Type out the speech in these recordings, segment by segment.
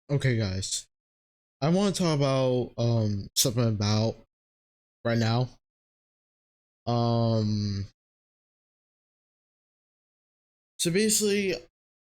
Okay, guys. I want to talk about something about right now. Um, so basically,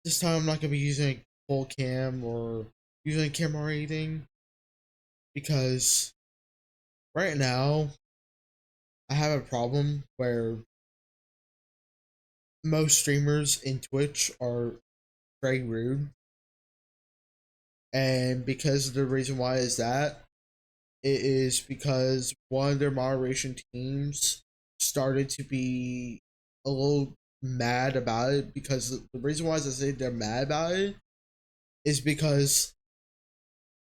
this time I'm not gonna be using full cam or using camera or anything because right now I have a problem where most streamers in Twitch are very rude, and because the reason why is that it is because one of their moderation teams started to be a little mad about it because the reason why I say they're mad about it is because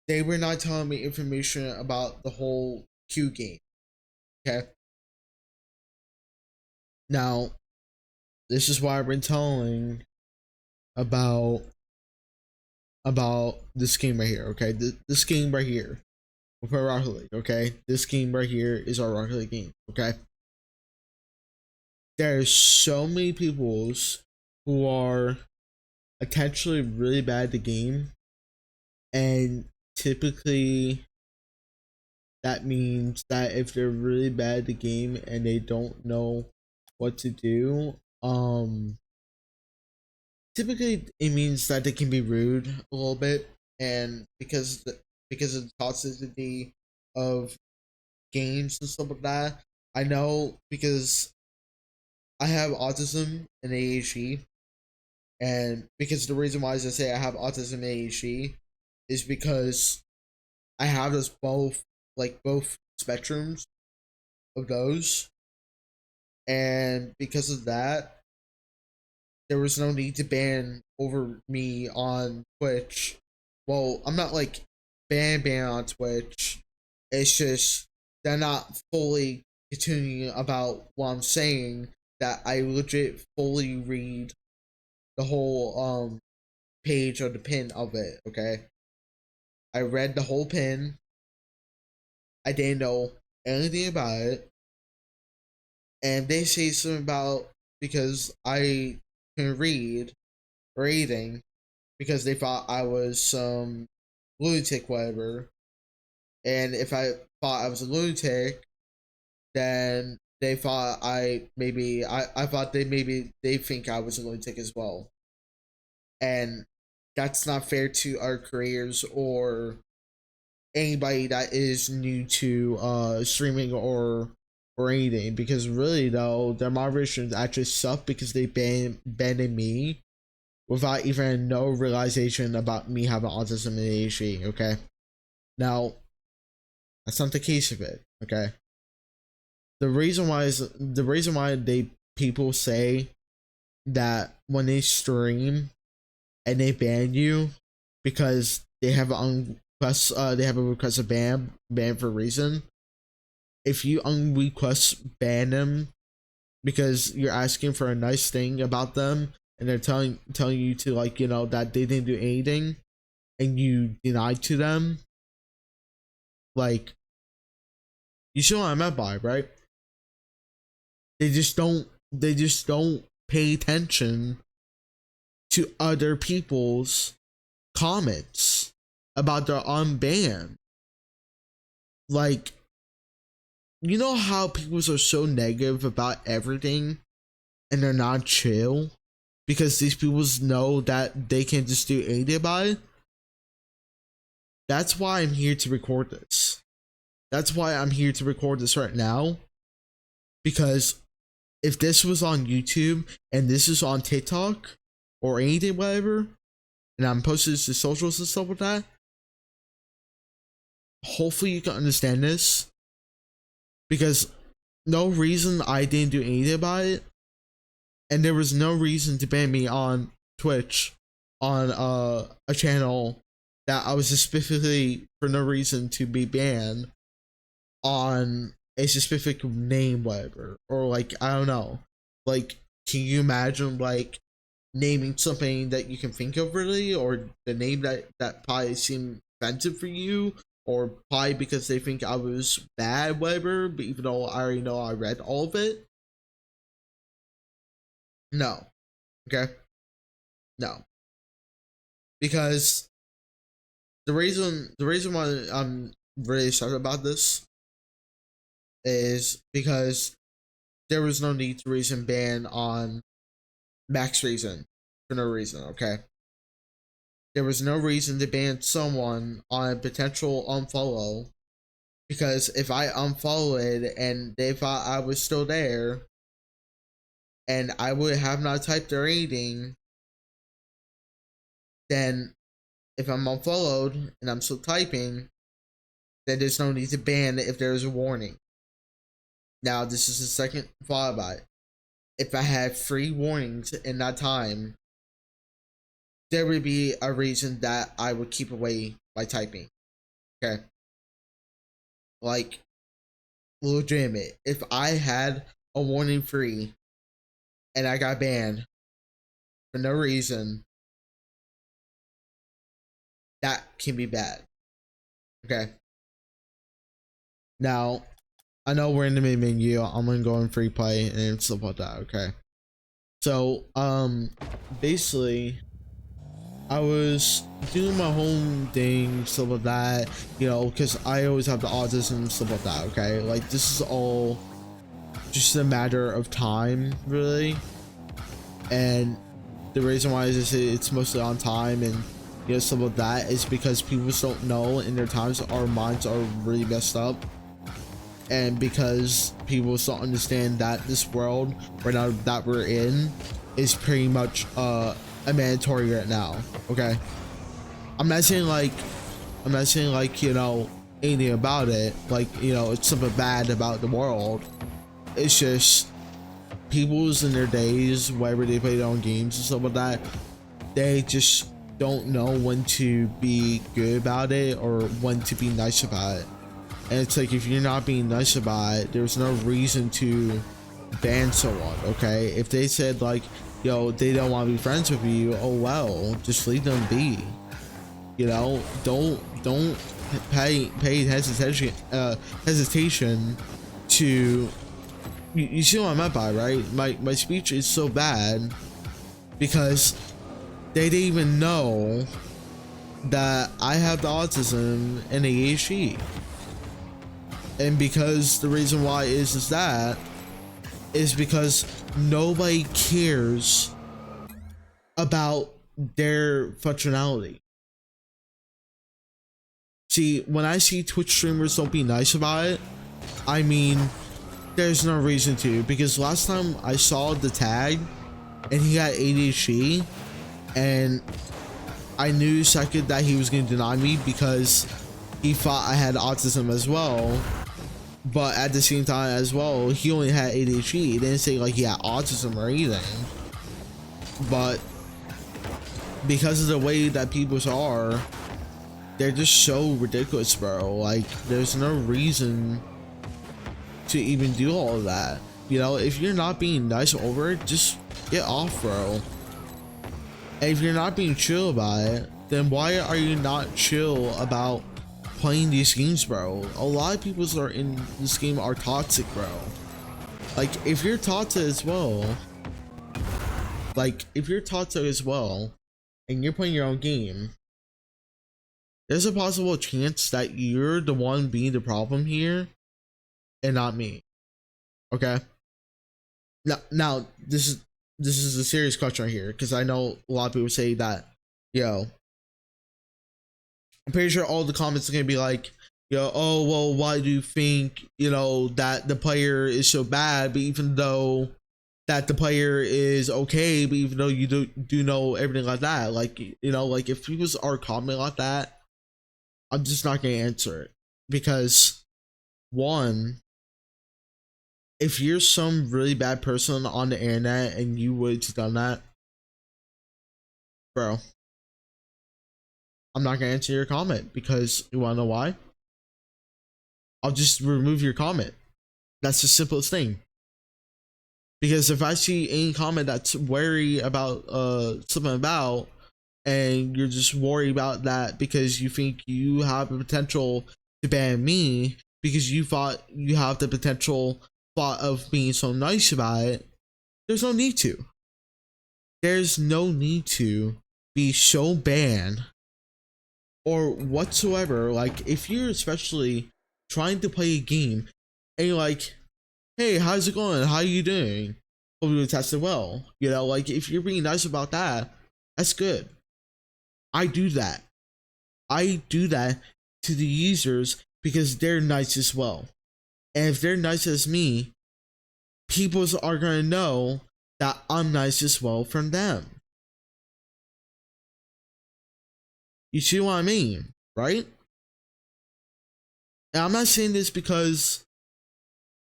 they were not telling me information about the whole Q game. Okay. Now, this is why I've been telling about this game right here. Okay, this game right here. We'll play Rocket League. Okay, this game right here is our Rocket League game. Okay, there's so many peoples who are potentially really bad at the game, and typically that means that if they're really bad at the game and they don't know what to do, typically it means that they can be rude a little bit, and because of the toxicity of games and stuff like that, I know because I have autism and ADHD, and because the reason why I say I have autism and ADHD is because I have this both both spectrums of those, and because of that, there was no need to ban over me on Twitch. Well, I'm not like ban on Twitch. It's just they're not fully continuing about what I'm saying. That I legit fully read the whole page or the pin of it. Okay, I read the whole pin. I didn't know anything about it, and they say something about because I can read or anything because they thought I was some lunatic, whatever. And if I thought I was a lunatic, then they thought I thought they think I was a lunatic as well. And that's not fair to our creators or anybody that is new to streaming or anything, because really though their moderations actually suck because they banned me without even no realization about me having autism and ADHD. Okay, now that's not the case of it. Okay, the reason why they people say that when they stream and they ban you because they have they have a request a ban for a reason. If you unrequest ban them because you're asking for a nice thing about them and they're telling you to, like, that they didn't do anything and you denied to them, like, you see what I meant by, right? They just don't pay attention to other people's comments about their unban. Like, you know how people are so negative about everything and they're not chill because these people know that they can just do anything about it? That's why I'm here to record this. That's why I'm here to record this right now. Because if this was on YouTube and this is on TikTok or anything, whatever, and I'm posting this to socials and stuff like that, hopefully you can understand this. Because no reason I didn't do anything about it, and there was no reason to ban me on Twitch on a channel that I was specifically for no reason to be banned on a specific name, whatever, or like I don't know, like can you imagine like naming something that you can think of really, or the name that probably seemed offensive for you, or probably because they think I was bad, whatever, but even though I already know I read all of it. No. Okay. No. Because the reason why I'm really excited about this is because there was no need to reason ban on Max Reason for no reason. Okay, there was no reason to ban someone on a potential unfollow, because if I unfollowed and they thought I was still there and I would have not typed or anything, then if I'm unfollowed and I'm still typing, then there's no need to ban if there's a warning. Now, this is the second thought about it. If I had 3 warnings in that time, there would be a reason that I would keep away by typing. Okay? Like, legitimate. If I had a warning free and I got banned for no reason, that can be bad. Okay? Now, I know we're in the main menu. I'm gonna go in free play and stuff like that. Okay. So, basically, I was doing my home thing, stuff like that, because I always have the autism and stuff like that. Okay, like this is all just a matter of time, really. And the reason why is it's mostly on time and stuff like that is because people just don't know, and their times, our minds are really messed up. And because people don't understand that this world right now that we're in is pretty much a mandatory right now. Okay, I'm not saying like anything about it, like it's something bad about the world. It's just people's in their days, wherever they play their own games and stuff like that, they just don't know when to be good about it or when to be nice about it. And it's like, if you're not being nice about it, there's no reason to ban someone. Okay, if they said like, they don't want to be friends with you, oh well, just leave them be. Don't pay hesitation to. You see what I meant by, right? My speech is so bad because they didn't even know that I have the autism and ADHD. And because the reason why is because nobody cares about their functionality. See, when I see Twitch streamers don't be nice about it, I mean, there's no reason to, because last time I saw the tag and he got ADHD, and I knew second that he was going to deny me because he thought I had autism as well. But at the same time as well, he only had ADHD. He didn't say like he had autism or anything. But because of the way that people are, they're just so ridiculous, bro. Like, there's no reason to even do all of that. If you're not being nice over it, just get off, bro. And if you're not being chill about it, then why are you not chill about playing these games, bro? A lot of people are in this game are toxic, bro. Like, if you're toxic as well, and you're playing your own game, there's a possible chance that you're the one being the problem here and not me. Okay, now this is a serious question right here, because I know a lot of people say that, I'm pretty sure all the comments are gonna be like, oh well, why do you think that the player is so bad, but even though that the player is okay, but even though you do know everything like that, like like if people are commenting like that, I'm just not gonna answer it, because one, if you're some really bad person on the internet and you would have done that, bro, I'm not gonna answer your comment, because you wanna know why? I'll just remove your comment. That's the simplest thing. Because if I see any comment that's worried about something about, and you're just worried about that because you think you have the potential to ban me because you thought you have the potential thought of being so nice about it, there's no need to. There's no need to be so banned or whatsoever, like if you're especially trying to play a game and you're like, hey, how's it going? How you doing? Hope you tested well. You know, like if you're being nice about that, that's good. I do that. I do that to the users because they're nice as well. And if they're nice as me, people are gonna know that I'm nice as well from them. You see what I mean, right? And I'm not saying this because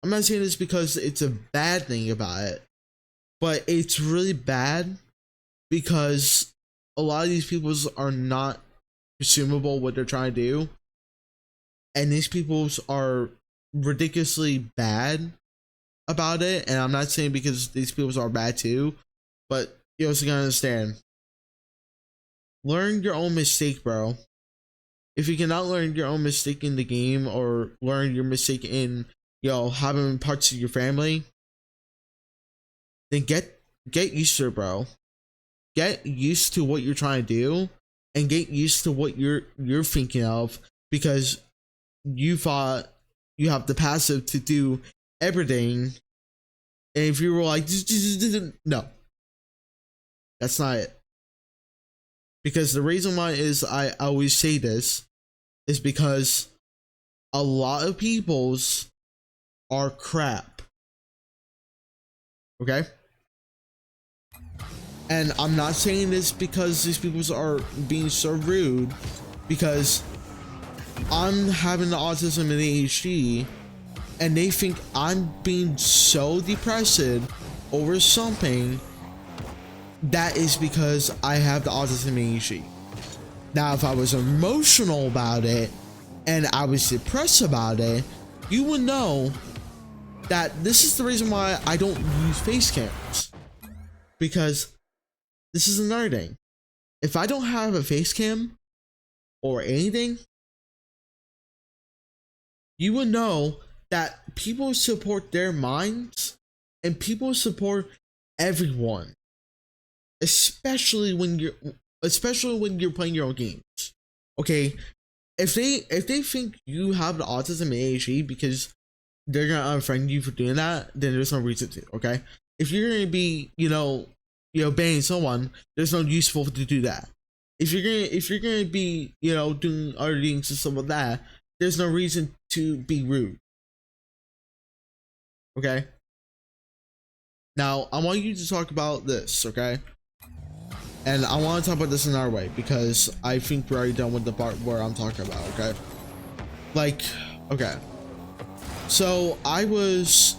it's a bad thing about it, but it's really bad because a lot of these people are not consumable what they're trying to do, and these people are ridiculously bad about it. And I'm not saying because these people are bad too, but you also gotta understand. Learn your own mistake, bro. If you cannot learn your own mistake in the game or learn your mistake in, having parts of your family, then get used to it, bro. Get used to what you're trying to do and get used to what you're thinking of, because you thought you have the passive to do everything. And if you were like, no, that's not it. Because the reason why is I always say this is because a lot of people's are crap. Okay? And I'm not saying this because these people are being so rude, because I'm having the autism and ADHD and they think I'm being so depressed over something that is because I have the autism and ADHD. Now, if I was emotional about it and I was depressed about it, you would know that this is the reason why I don't use face cams. Because this is another thing. If I don't have a face cam or anything, you would know that people support their minds and people support everyone. Especially when you're playing your own games. Okay, if they think you have the autism and ADHD because they're gonna unfriend you for doing that, then there's no reason to. Okay, if you're gonna be banning someone, there's no useful to do that. If you're gonna be doing other things and stuff like that, there's no reason to be rude. Okay. Now I want you to talk about this. Okay. And I want to talk about this in our way because I think we're already done with the part where I'm talking about, okay? Like, okay. So I used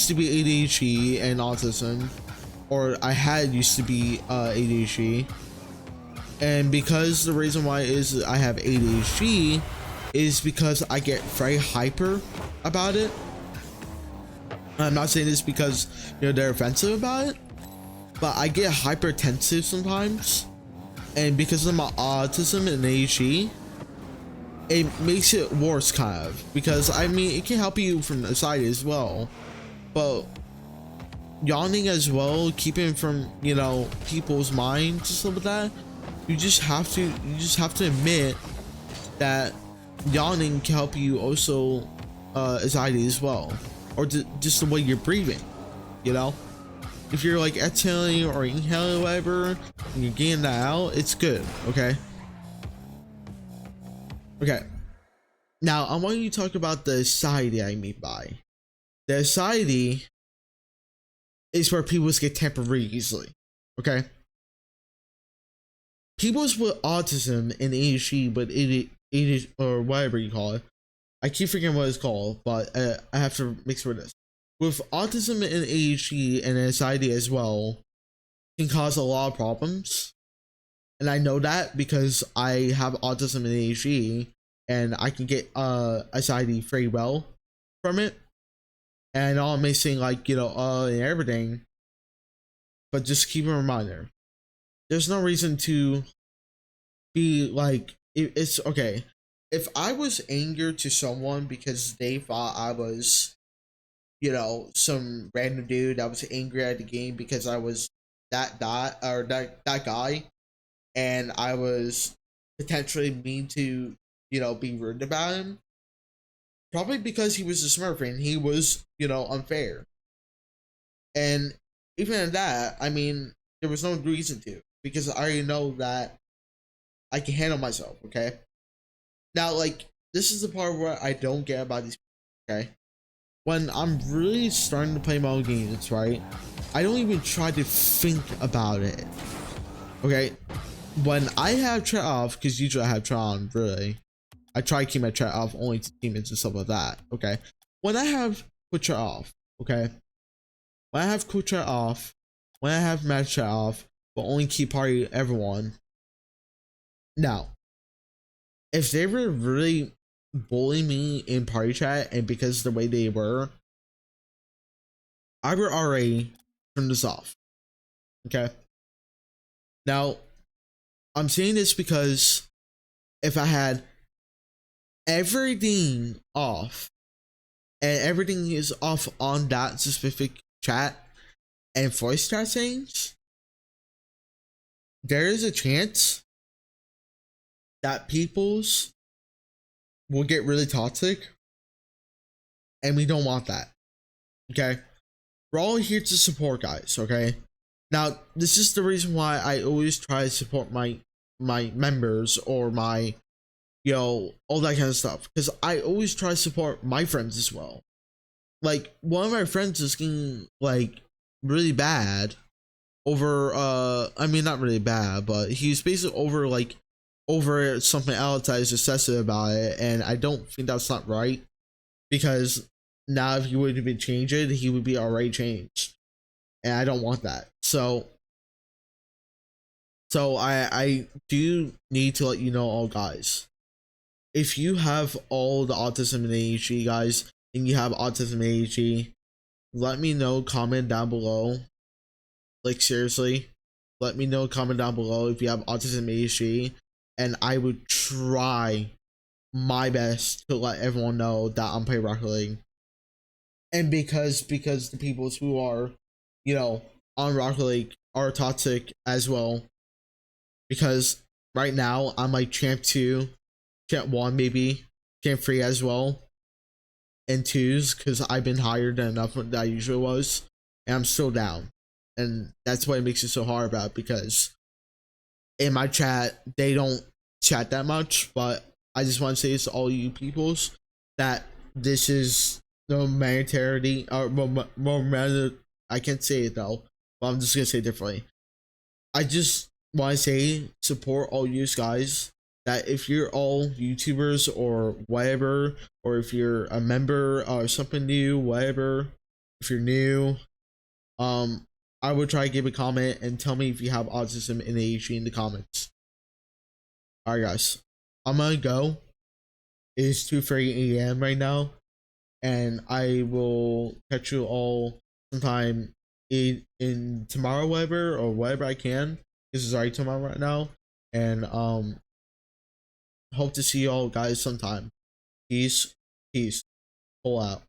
to be ADHD and autism, or I had used to be ADHD. And because the reason why is I have ADHD is because I get very hyper about it. I'm not saying this because they're offensive about it, but I get hypertensive sometimes, and because of my autism and ADHD, it makes it worse, kind of. Because I mean, it can help you from the side as well, but yawning as well, keeping from people's minds and stuff like that. You just have to admit that yawning can help you also anxiety as well, or just the way you're breathing, If you're like exhaling or inhaling or whatever, and you're getting that out, it's good, okay? Okay. Now, I want you to talk about the anxiety I mean by. The anxiety is where people get tempered really easily, okay? People with autism and ADHD, but ADHD, or whatever you call it, I keep forgetting what it's called, but I have to mix with this. With autism and ADHD and anxiety as well, can cause a lot of problems. And I know that because I have autism and ADHD, and I can get anxiety very well from it. And I know I'm missing and everything, but just keep a reminder. There's no reason to be like, it's okay. If I was angered to someone because they thought I was some random dude that was angry at the game because I was that guy, and I was potentially mean to, be rude about him. Probably because he was a Smurf and he was, unfair. And even at that, I mean, there was no reason to, because I already know that I can handle myself, okay? Now, like, this is the part where I don't get about these people, okay? When I'm really starting to play my own games, right? I don't even try to think about it, okay? When I have chat off, because usually I have chat on, really. I try to keep my chat off only to teammates and stuff like that, okay? When I have quick chat off, okay? When I have quick chat off, when I have match chat off, but only keep party everyone. Now, if they were really bullying me in party chat and because of the way they were, I would already turn this off. Okay. Now, I'm saying this because if I had everything off and everything is off on that specific chat and voice chat things, there is a chance that people's will get really toxic, and we don't want that. Okay, we're all here to support, guys. Okay, now this is the reason why I always try to support my members or my all that kind of stuff, because I always try to support my friends as well. Like, one of my friends is getting like really bad over I mean, not really bad, but he's basically over something else that is excessive about it, and I don't think that's not right, because now if he would have been changed, he would be already changed, and I don't want that. So I do need to let you know, all guys, if you have all the autism and ADHD, guys, and you have autism and ADHD, let me know, comment down below. Like, seriously, let me know, comment down below if you have autism and ADHD, and I would try my best to let everyone know that I'm playing Rocket League. And because the people who are, on Rocket League are toxic as well. Because right now I'm like champ 2, champ 1 maybe, champ 3 as well, and 2s, because I've been higher than enough that I usually was, and I'm still down. And that's what it makes it so hard about, because in my chat they don't chat that much, but I just want to say this to all you peoples, that this is no humanitarian or more I can't say it though, but I'm just gonna say it differently. I just want to say, support all you guys, that if you're all YouTubers or whatever, or if you're a member or something new, whatever, if you're new, I would try to give a comment and tell me if you have autism and ADHD in the comments. Alright, guys, I'm gonna go. It is 2:30 a.m. right now, and I will catch you all sometime in tomorrow, whatever, or whatever I can. This is already tomorrow right now, and hope to see you all guys sometime. Peace, pull out.